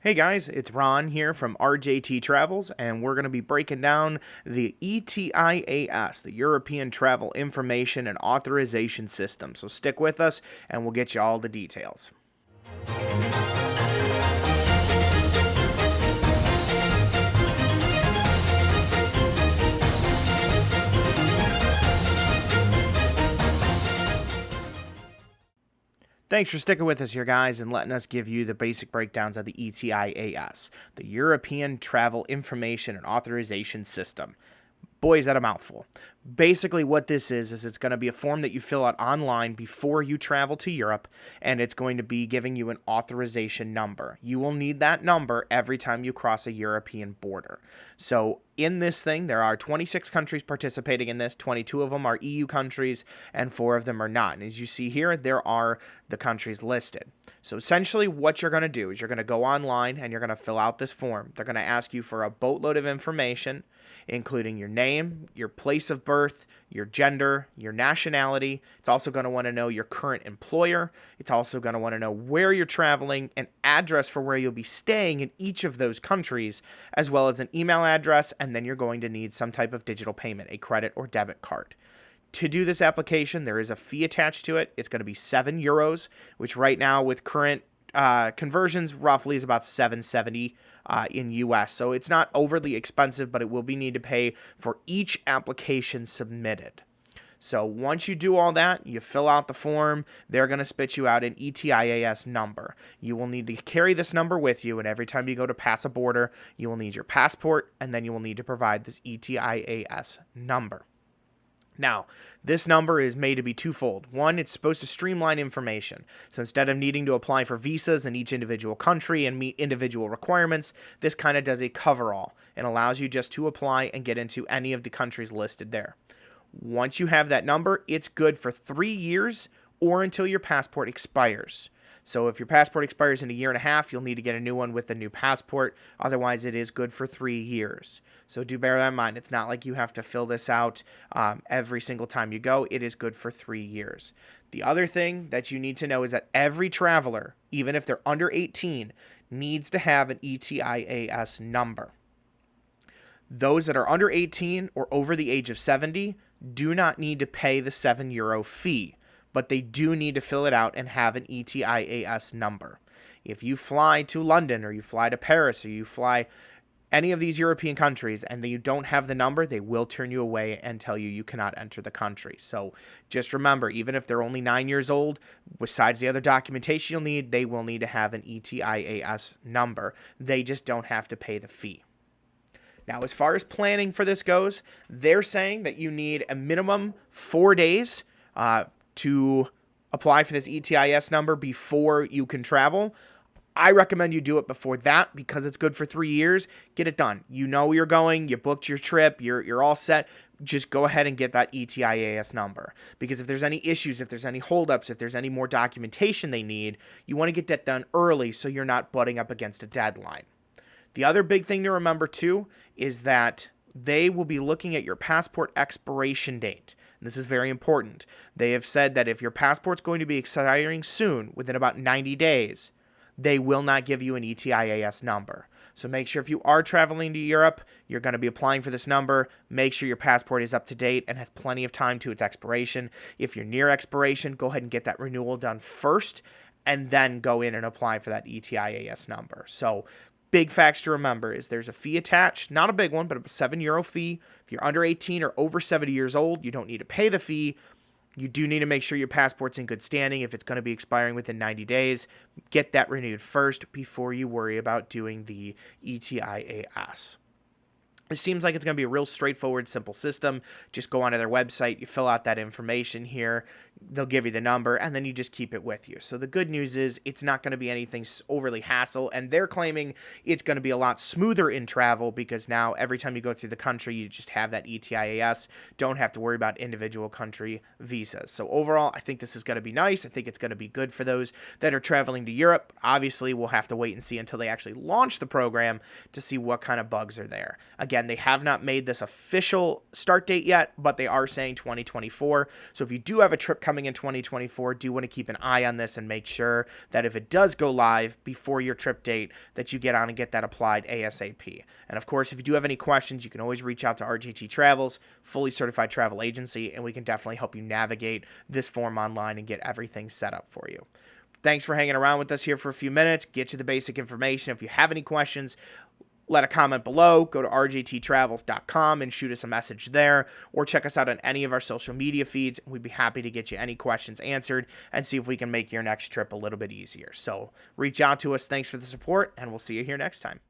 Hey guys, it's Ron here from RJT Travels, and we're going to be breaking down the ETIAS, the European Travel Information and Authorization System. So stick with us, and we'll get you all the details. Thanks for sticking with us here, guys, and letting us give you the basic breakdowns of the ETIAS, the European Travel Information and Authorization System. Boy, is that a mouthful. Basically, what this is it's going to be a form that you fill out online before you travel to Europe, and it's going to be giving you an authorization number. You will need that number every time you cross a European border. So in this thing, there are 26 countries participating in this. 22 of them are EU countries, and 4 of them are not. And as you see here, there are the countries listed. So essentially, what you're going to do is you're going to go online, and you're going to fill out this form. They're going to ask you for a boatload of information, including your name, your place of birth, your gender, your nationality. It's also going to want to know your current employer. It's also going to want to know where you're traveling, an address for where you'll be staying in each of those countries, as well as an email address, and then you're going to need some type of digital payment, a credit or debit card. To do this application, there is a fee attached to it. It's going to be €7, which right now with current conversions roughly is about $7.70 in US. So it's not overly expensive, but it will be need to pay for each application submitted. So once you do all that, you fill out the form, they're going to spit you out an ETIAS number. You will need to carry this number with you, and every time you go to pass a border, you will need your passport, and then you will need to provide this ETIAS number. Now, this number is made to be twofold. One, it's supposed to streamline information. So instead of needing to apply for visas in each individual country and meet individual requirements, this kind of does a coverall and allows you just to apply and get into any of the countries listed there. Once you have that number, it's good for 3 years or until your passport expires. So if your passport expires in a year and a half, you'll need to get a new one with the new passport. Otherwise, it is good for 3 years. So do bear that in mind. It's not like you have to fill this out every single time you go. It is good for 3 years. The other thing that you need to know is that every traveler, even if they're under 18, needs to have an ETIAS number. Those that are under 18 or over the age of 70 do not need to pay the €7 fee, but they do need to fill it out and have an ETIAS number. If you fly to London or you fly to Paris or you fly any of these European countries and you don't have the number, they will turn you away and tell you you cannot enter the country. So just remember, even if they're only 9 years old, besides the other documentation you'll need, they will need to have an ETIAS number. They just don't have to pay the fee. Now, as far as planning for this goes, they're saying that you need a minimum 4 days to apply for this ETIAS number before you can travel. I recommend you do it before that because it's good for 3 years. Get it done. You know you're going, you booked your trip, you're all set. Just go ahead and get that ETIAS number. Because if there's any issues, if there's any holdups, if there's any more documentation they need, you want to get that done early so you're not butting up against a deadline. The other big thing to remember too is that they will be looking at your passport expiration date. And this is very important. They have said that if your passport's going to be expiring soon, within about 90 days, they will not give you an ETIAS number. So make sure if you are traveling to Europe, you're going to be applying for this number. Make sure your passport is up to date and has plenty of time to its expiration. If you're near expiration, go ahead and get that renewal done first, and then go in and apply for that ETIAS number. So big facts to remember is there's a fee attached, not a big one, but a €7 fee. If you're under 18 or over 70 years old, you don't need to pay the fee. You do need to make sure your passport's in good standing. If it's going to be expiring within 90 days, get that renewed first before you worry about doing the ETIAS. It seems like it's going to be a real straightforward, simple system. Just go onto their website, you fill out that information here, they'll give you the number, and then you just keep it with you. So the good news is it's not going to be anything overly hassle, and they're claiming it's going to be a lot smoother in travel because now every time you go through the country, you just have that ETIAS. Don't have to worry about individual country visas. So overall, I think this is going to be nice. I think it's going to be good for those that are traveling to Europe. Obviously, we'll have to wait and see until they actually launch the program to see what kind of bugs are there. Again, they have not made this official start date yet, but they are saying 2024. So if you do have a trip coming in 2024, do want to keep an eye on this and make sure that if it does go live before your trip date, that you get on and get that applied ASAP. And of course, if you do have any questions, you can always reach out to RJT Travels, fully certified travel agency, and we can definitely help you navigate this form online and get everything set up for you. Thanks for hanging around with us here for a few minutes. Get you the basic information. If you have any questions, let a comment below. Go to rjttravels.com and shoot us a message there, or check us out on any of our social media feeds. We'd be happy to get you any questions answered and see if we can make your next trip a little bit easier. So reach out to us. Thanks for the support, and we'll see you here next time.